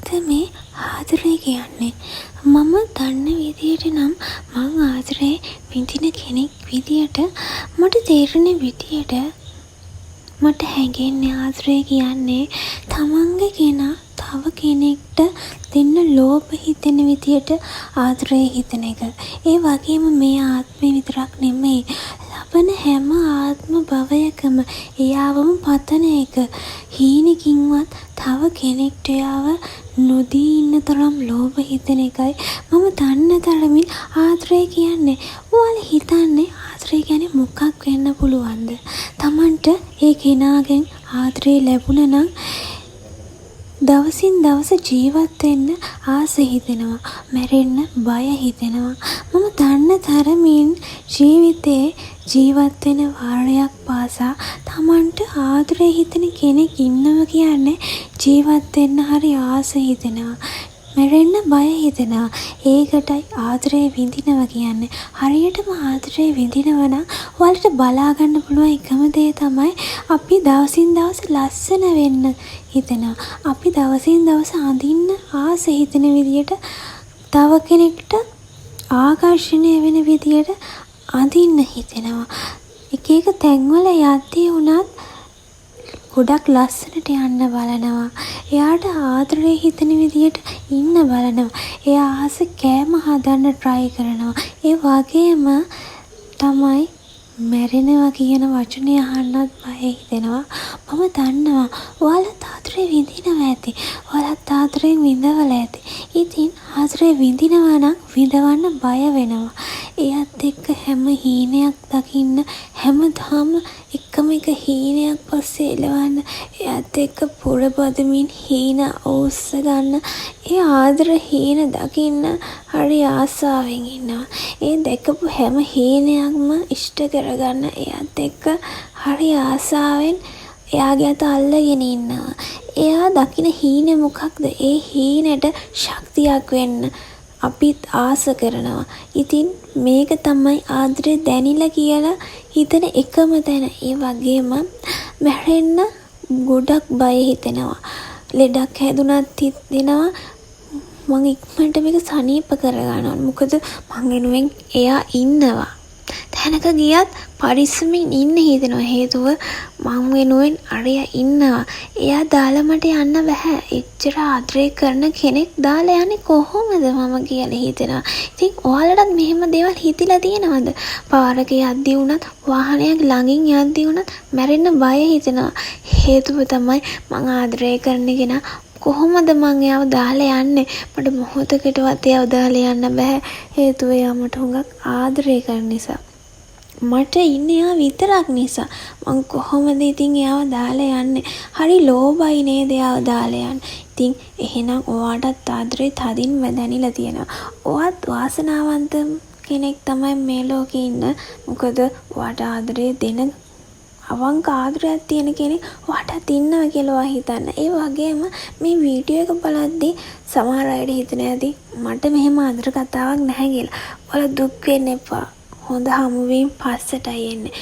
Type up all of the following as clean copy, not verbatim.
මොකක්ද මේ ආදරය කියන්නේ? මම දන්න විදියට නම් මං ආදරේ විඳින කෙනෙක් විදියට මට තේරෙන විදියට මට හැඟෙන්නේ ආදරය කියන්නේ තමන්ගේ කෙනා තව කෙනෙක්ට දෙන්න ලෝභ හිතෙන විදියට ආදරය හිතන එක. ඒ වගේම මේ ආත්මේ විතරක් නෙමෙයි ලබන හැම ආත්ම භවයකම එයාවම පතන එක. හීනකින්වත් තව කෙනෙක්ට එයාව නොදී ඉන්න තරම් ලෝභ හිතෙන එකයි මම දන්න තරමින් ආදරය කියන්නේ. ඔයාලා හිතන්නේ ආදරය කියන්නේ මොකක් වෙන්න පුළුවන්ද? Tamanට ඒ කෙනාගෙන් ආදරය ලැබුණා නම් දවසින් දවස ජීවත් වෙන්න ආස හිතෙනවා, මැරෙන්න බය හිතෙනවා. මම දන්න තරමින් ජීවිතේ ජීවත් වෙන වාරයක් පාසා Tamanට ආදරය හිතෙන කෙනෙක් ඉන්නවා කියන්නේ ජීවත් වෙන්න හරි ආස හිතෙනවා, මැරෙන්න බය හිතෙනවා. ඒකටයි ආදරය විඳිනවා කියන්නේ. හරියටම ආදරය විඳිනවා නම් ඔයාලට බලා ගන්න පුළුවන් එකම දේ තමයි අපි දවසින් දවස ලස්සන වෙන්න හිතෙනවා. අපි දවසින් දවස අඳින්න ආස හිතෙන විදියට තව කෙනෙක්ට ආකර්ෂණය වෙන විදියට අඳින්න හිතෙනවා. එක එක තැන්වල යද්දී උනත් ගොඩක් ලස්සනට යන්න බලනවා. එයාට ආදරේ හිතෙන විදියට ඉන්න බලනවා. එයා ආස කෑම හදන්න try කරනවා. ඒ වගේම තමයි මැරෙනවා කියන වචනේ අහන්නත් බය හිතෙනවා. මම දන්නවා ඔයාලත් ආදරේ විඳිනවා ඇති. ඔයාලත් ආදරෙන් විඳවල ඇති. ඉතින් ආදරේ විඳිනවා නම් විඳවන්න බය වෙනවා. එයත් එක්ක හැම හීනයක් දකින්න හැමදාම එකම එක හීනයක් පස්සේ එළවන්න, එයත් එක්ක පුරබදමින් හීන අවුස්ස ගන්න, ඒ ආදර හීන දකින්න හරි ආසාවෙන් ඉන්නවා. ඒ දැකපු හැම හීනයක්ම ඉෂ්ට කරගන්න එයත් එක්ක හරි ආසාවෙන් එයාගේ අත අල්ලගෙන ඉන්නවා. එයා දකින හීන මොකක්ද? ඒ හීනට ශක්තියක් වෙන්න අපිත් ආස කරනවා. ඉතින් මේක තමයි ආදරේ දැනිලා කියලා හිතන එකම තැන. ඒ වගේම මැරෙන්න ගොඩක් බය හිතෙනවා. ලෙඩක් හැදුනත් හිතෙනවා මං ඉක්මනට මේක සනීප කරගන්න ඕන. මොකද මං වෙනුවෙන් එයා ඉන්නවා. තැනක ගියත් පරිස්සමින් ඉන්න හිතෙනවා. හේතුව මං වෙනුවෙන් අරයා ඉන්නවා. එයා දාලා මට යන්න බෑ. එච්චර ආදරය කරන කෙනෙක් දාලා යන්නේ කොහොමද මම කියලා හිතෙනවා. ඉතින් ඔයාලටත් මෙහෙම දේවල් හිතිලා තියෙනවද? පාරක යද්දී වුණත්, වාහනයක් ළඟින් යද්දී වුණත් මැරෙන්න බය හිතෙනවා. හේතුව තමයි මං ආදරය කරන කෙනා කොහොමද මං එයාව දාලා යන්නේ? මට මොහොතකටවත් එයාව දාලා යන්න බෑ. හේතුව එයා මට හුඟක් ආදරය කරන නිසා. මට ඉන්නේ එයා විතරක් නිසා. මං කොහොමද ඉතින් එයාව දාලා යන්නේ? හරි ලෝභයි නේද එයාව දාලා යන්නේ. ඉතින් එහෙනම් ඔයාටත් ආදරේ තදින් වැදැනිලා තියෙනවා. ඔයාත් වාසනාවන්ත කෙනෙක් තමයි මේ ලෝකේ ඉන්න. මොකද ඔයාට ආදරේ දෙන අවංක ආදරයක් තියෙන කෙනෙක් ඔයාටත් ඉන්නවා කියලා ඔයා හිතන්න. ඒ වගේම මේ වීඩියෝ එක බලද්දී සමහර අයට හිතන ඇති මට මෙහෙම ආදර කතාවක් නැහැ කියලා. ඔයාලා දුක් වෙන්න එපා. හොඳ හමුවීම් පස්සටයි එන්නේ.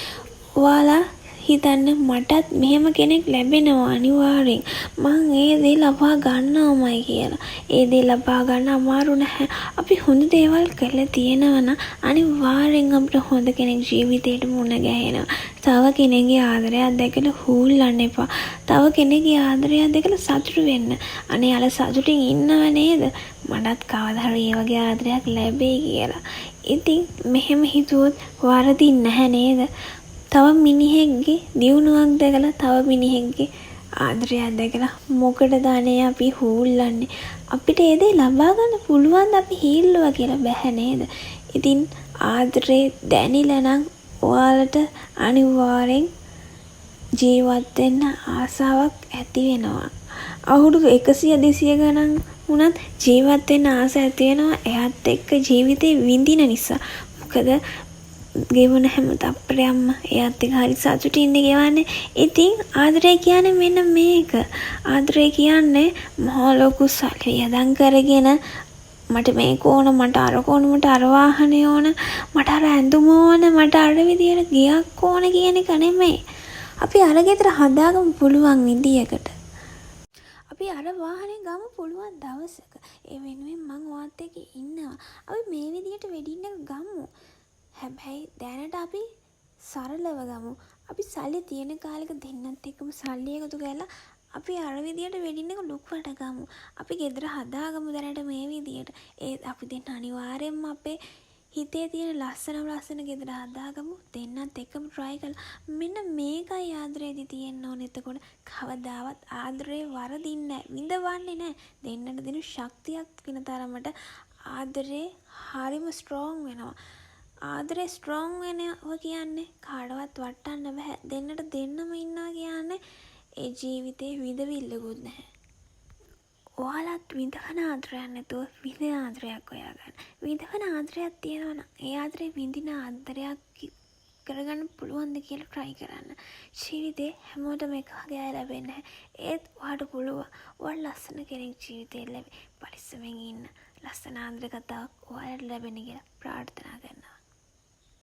ඔයාලා හිතන්න මටත් මෙහෙම කෙනෙක් ලැබෙනවා අනිවාර්යෙන්. මං ඒ දේ ලබා ගන්නවමයි කියලා. ඒ දේ ලබා ගන්න අමාරු නැහැ. අපි හොඳ දේවල් කරලා තියෙනවා නම් අනිවාර්යෙන් අපිට හොඳ කෙනෙක් ජීවිතේට මුණ ගැහෙනවා. තව කෙනෙක්ගේ ආදරයක් දැකලා හූල්ලන්න එපා. තව කෙනෙක්ගේ ආදරයක් දැකලා සතුටු වෙන්න. අනේ අර සතුටින් ඉන්නව නේද? මටත් කවදා හරි ඒ වගේ ආදරයක් ලැබෙයි කියලා. ඉතින් මෙහෙම හිතුවොත් වරදින් නැහැ නේද? තව මිනිහෙක්ගේ දියුණුවක් දැකලා තව මිනිහෙක්ගේ ආදරයක් දැකලා මොකටද අනේ අපි හූල්ලන්නේ? අපිට ඒ දේ ලබා ගන්න පුළුවන් ද අපි හීල්ලුවා කියලා බෑ නේද? ඉතින් ආදරේ දැනිලා නම් ඔයාලට අනිවාර්යෙන් ජීවත් වෙන්න ආසාවක් ඇති වෙනවා. අවුරුදු 100 200 ගණන් වුණත් ජීවත් වෙන්න ආස ඇති වෙනවා එයාත් එක්ක ජීවිතේ විඳින නිසා. මොකද ගෙවන හැම තප්පරයක්ම එයාත් එක්ක හරි සතුටින් ගෙවන්නේ. ඉතින් ආදරය කියන්නේ මෙන්න මේක. ආදරය කියන්නේ මහා ලොකු සැලවියදම් කරගෙන මට මේක ඕන, මට අර ඕන, මට අර වාහනේ ඕන, මට අර ඇඳුම ඕන, මට අර විදියට ගියක් ඕන කියන එක නෙමෙයි. අපි අර ගෙදර හදාගමු පුළුවන් විදියකට. අපි අර වාහනේ ගමු පුළුවන් දවසකට. දවසක. ඒ වෙනුවෙන් මං ඔයත් එක්ක ඉන්නවා. අපි මේ විදියට වෙඩින් එක ගමු. හැබැයි දැනට අපි සරලව ගමු. අපි සල්ලි තියෙන කාලෙක දෙන්නත් එක්කම සල්ලි එකතු කරලා අපි අර විදියට වෙඩින් එක ලොකුවට ගමු. අපි ගෙදර හදාගමු දැනට මේ විදියට. ඒත් අපි දෙන්න අනිවාර්යෙන්ම අපේ හිතේ තියෙන ලස්සන ගෙදර හදාගමු. දෙන්නත් එක්කම try කරලා. මෙන්න මේකයි ආදරේදී තියෙන්න ඕනේ. එතකොට කවදාවත් ආදරේ වරදින්නේ නැහැ. විඳවන්නේ නැහැ. දෙන්නට දෙන ශක්තියක් වෙන තරමට ආදරේ හරිම strong වෙනවා. ආදරේ ස්ට්‍රෝං වෙනවා කියන්නේ කාටවත් වටන්න බෑ. දෙන්නට දෙන්නම ඉන්නවා කියන්නේ ඒ ජීවිතේ විඳවිල්ලකුත් නැහැ. ඔයාලත් විඳවන ආදරයක් නැතුව විඳින ආදරයක් හොයාගන්න. විඳවන ආදරයක් තියෙනවා නම් ඒ ආදරේ විඳින ආදරයක් කරගන්න පුළුවන්ද කියලා try කරන්න. ජීවිතේ හැමෝටම එක වගේ අය ලැබෙන්නේ නැහැ. ඒත් ඔයාට පුළුවන්. ඔයාලා ලස්සන කෙනෙක් ජීවිතේ ලැබෙයි. පරිස්සමෙන් ඉන්න. ලස්සන ආදර කතාවක් ඔයාලට ලැබෙන්න කියලා ප්‍රාර්ථනා කරනවා.